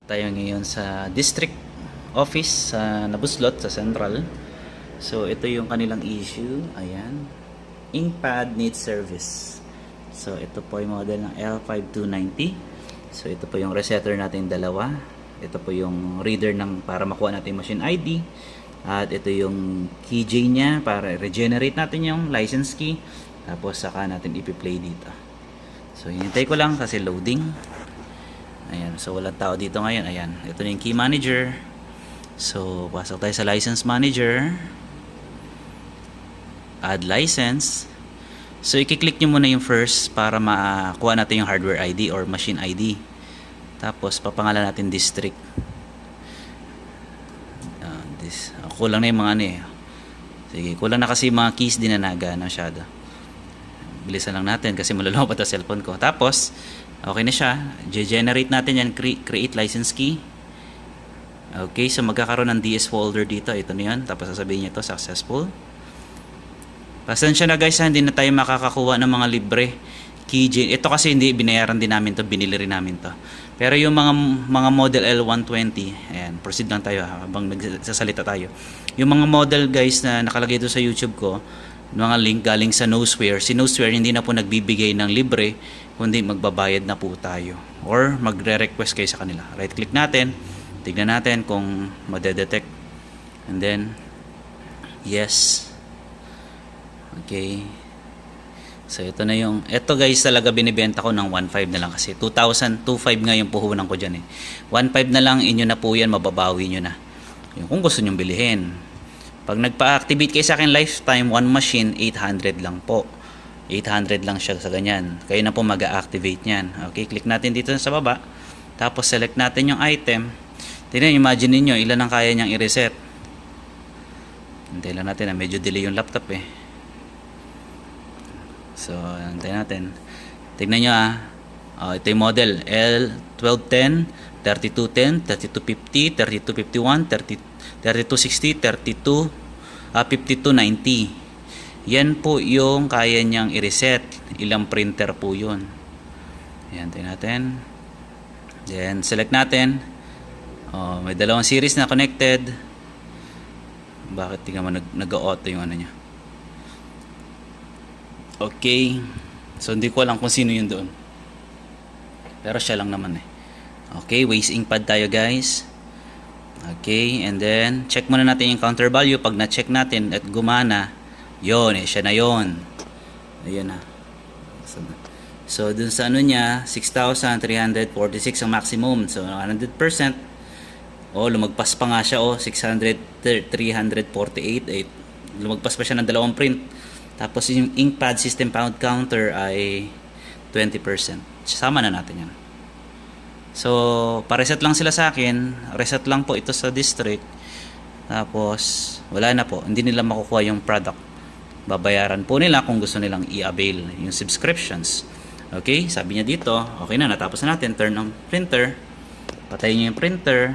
Tayo ngayon sa district office sa Nabuslot sa Central. So ito yung kanilang issue. Ayan. Inkpad needs service. So ito po yung model ng L5290. So ito po yung resetter natin dalawa. Ito po yung reader ng para makuha natin machine ID. At ito yung keychain niya para regenerate natin yung license key. Tapos saka natin ipi-play dito. So hinintay ko lang kasi loading. Ayan, so walang tao dito ngayon. Ayan, ito na yung key manager. So, pasok tayo sa license manager. Add license. So, i-click nyo muna yung first para makuha natin yung hardware ID or machine ID. Tapos, papangalan natin district. Kulang na yung mga ano eh. Sige, kulang na kasi mga keys din na nagana masyado. Bilisan lang natin kasi malalaw pa ito cellphone ko. Tapos, okay na siya. Generate natin yan. Create license key. Okay, so magkakaroon ng DS folder dito. Ito na yan. Tapos sasabihin niya ito, successful. Pasensya na guys, hindi na tayo makakakuha ng mga libre keychain. Ito kasi hindi, binayaran din namin to, binili rin namin to. Pero yung mga model L120, ayan, proceed lang tayo habang nagsasalita tayo. Yung mga model guys na nakalagay doon sa YouTube ko, mga link galing sa Noseware. Si Noseware hindi na po nagbibigay ng libre, kundi magbabayad na po tayo or magre-request kayo sa kanila. Right click natin, tignan natin kung madedetect, and then yes. Okay, so ito na yung, ito guys talaga binibenta ko ng 1.5 na lang kasi 2,000, 2.5 nga yung puhunan ko dyan eh. 1.5 na lang, inyo na po yan, mababawi nyo na yung kung gusto nyo bilihin. Pag nagpa-activate kayo sa akin lifetime, one machine, 800 lang po. 800 lang siya sa ganyan. Kayo na po mag-activate niyan. Okay, click natin dito sa baba. Tapos select natin yung item. Tingnan, imagine niyo ilan ang kaya niyang i-reset. Hintayin lang natin, medyo delay yung laptop eh. So, hintayin natin. Tingnan niyo ito yung model L1210, 3210, 3250, 3251, 3260, 5290. Yan po yung kaya niyang i-reset. Ilang printer po yun. Ayan, tingnan natin. Then, select natin. May dalawang series na connected. Bakit tingnan mo nag-auto yung ano niya? Okay. So, hindi ko alam kung sino yun doon. Pero siya lang naman eh. Okay, waste inkpad tayo guys. Okay, and then check muna natin yung counter value. Pag na-check natin at gumana, yon siya na yon. Ayun na. So dun sa ano niya, 6,346 ang maximum. So 100%. Lumagpas pa nga siya 348. Lumagpas pa siya ng dalawang print. Tapos yung inkpad system pound counter ay 20%. Sama na natin yan. So, pa-reset lang sila sa akin. Reset lang po ito sa district. Tapos, wala na po. Hindi nila makukuha yung product. Babayaran po nila kung gusto nilang i-avail yung subscriptions. Okay, sabi niya dito, okay na, natapos na natin. Turn on printer. Patayin niyo yung printer.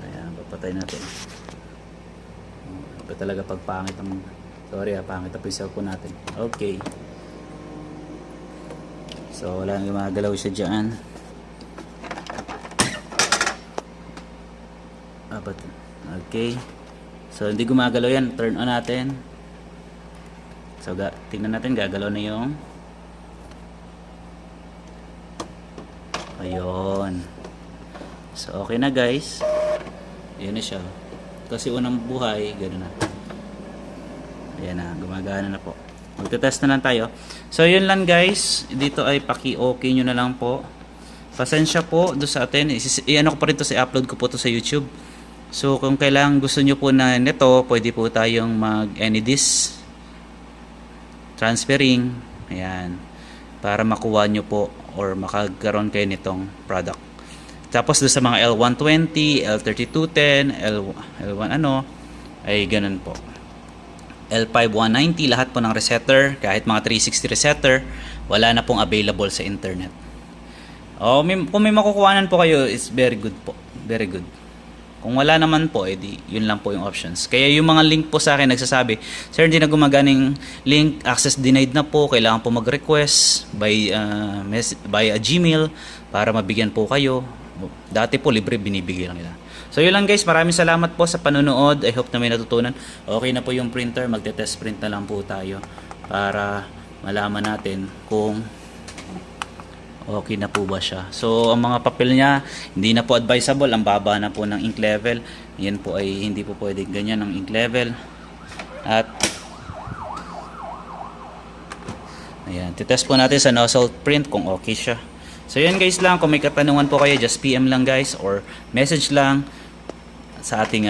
Ayan, papatayin natin. Ito talaga pagpangit ang... Sorry pangit ang pisaw po natin. Okay. So, wala nang gumagalaw siya dyan. Okay. So, hindi gumagalaw yan. Turn on natin. So, tingnan natin. Gagalaw na yung ayun. So, okay na guys. Ayan na siya. Kasi unang buhay, gano'n na. Ayan na. Gumagana na po. Magte-test na lang tayo. So, yun lang guys. Dito ay paki-okay nyo na lang po. Pasensya po doon sa atin. I-ano ko pa rin to sa upload ko po to sa YouTube. So, kung kailangan gusto nyo po na nito, pwede po tayong mag-AnyDis transferring. Ayan. Para makuha nyo po or makagkaroon kayo nitong product. Tapos doon sa mga L120, L3210, L1 ay ganun po. L5190, lahat po ng resetter, kahit mga 360 resetter, wala na pong available sa internet. Kung may makukuhanan po kayo, it's very good po. Very good. Kung wala naman po, edi yun lang po yung options. Kaya yung mga link po sa akin nagsasabi, sir, hindi na gumaganing link, access denied na po, kailangan po mag-request by a Gmail para mabigyan po kayo. Dati po libre binibigay lang nila. So yun lang guys, maraming salamat po sa panonood. I hope na may natutunan. Okay na po yung printer, magte-test print na lang po tayo para malaman natin kung okay na po ba siya. So ang mga papel niya hindi na po advisable, ang baba na po ng ink level. Yan po ay hindi po pwede ganyan ang ink level. At ayan, titest po natin sa nozzle print kung okay siya. So yan guys lang, kung may katanungan po kayo, just PM lang guys or message lang sa ating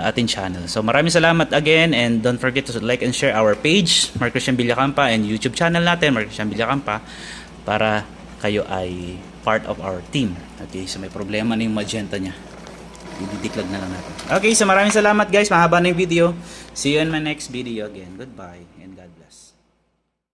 ating channel. So maraming salamat again, and don't forget to like and share our page, Mark Christian Villacampa, and YouTube channel natin, Mark Christian Villacampa, para kayo ay part of our team. Okay, so may problema na yung magenta niya. Ididiklag na lang natin. Okay, so maraming salamat guys, mahaba na yung video. See you in my next video again. Goodbye and God bless.